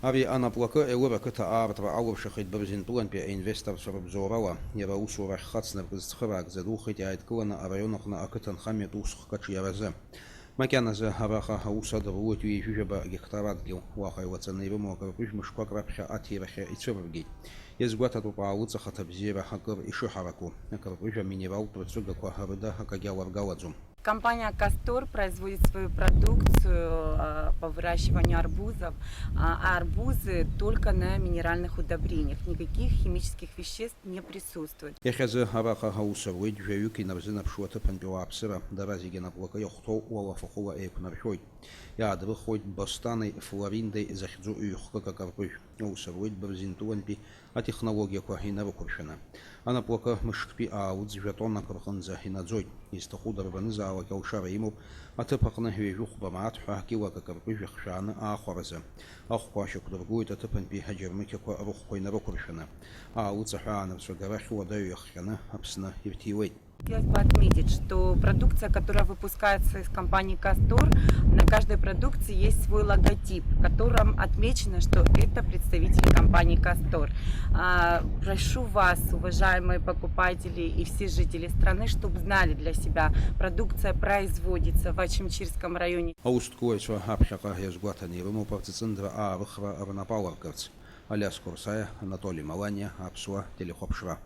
Ари анаплака элура кыта аартра алыршахит бирзинтулан пе инвестор сорбзорала яра усура хатснер гызцхырак задухит айткылана арайонахна акытан хамет усхкач яраза. Макяназа хараха хаусада руот вижуба гектарат гил вахай вацанейру мокарпыш мышквак рапха атирахе ицургит. Езгвата тупауца хатабзира хакыр ишухараку. Карпыша минерал процуга квахарда хакагяла галадзум. Компания «Кастор» производит свою продукцию по выращиванию арбузов, а арбузы только на минеральных удобрениях. Никаких химических веществ не присутствует. Ехазы хараха хаусавыд жаюки навзина пшуата панбилапсыра даразигена плака яхто уала фахула эйкунархой. Яд выходит бастаны флориндой захидзу уюхка карпыш. Усавыд бирзинтуанпи а технология квахина выкуршена. Она плака мышкпи аудз жетонна карханза хинадзой. Истахуда рванза وكوشار يمو أتبقنا هي جوخ بمعات حاكي وككربيج خشانة آخرزة أخواشك درجوي تتبن بها جرمك وأروح قينا بكرشنا وتصحانا بسجرح ودايو يخشنا أبسنا يبتيوي. Хотелось бы отметить, что продукция, которая выпускается из компании «Кастор», на каждой продукции есть свой логотип, в котором отмечено, что это представитель компании «Кастор». Прошу вас, уважаемые покупатели и все жители страны, чтобы знали для себя, продукция производится в Ачимчирском районе. Аляс Курсая, Анатолий Маланья, Апсуа, Телехопшва.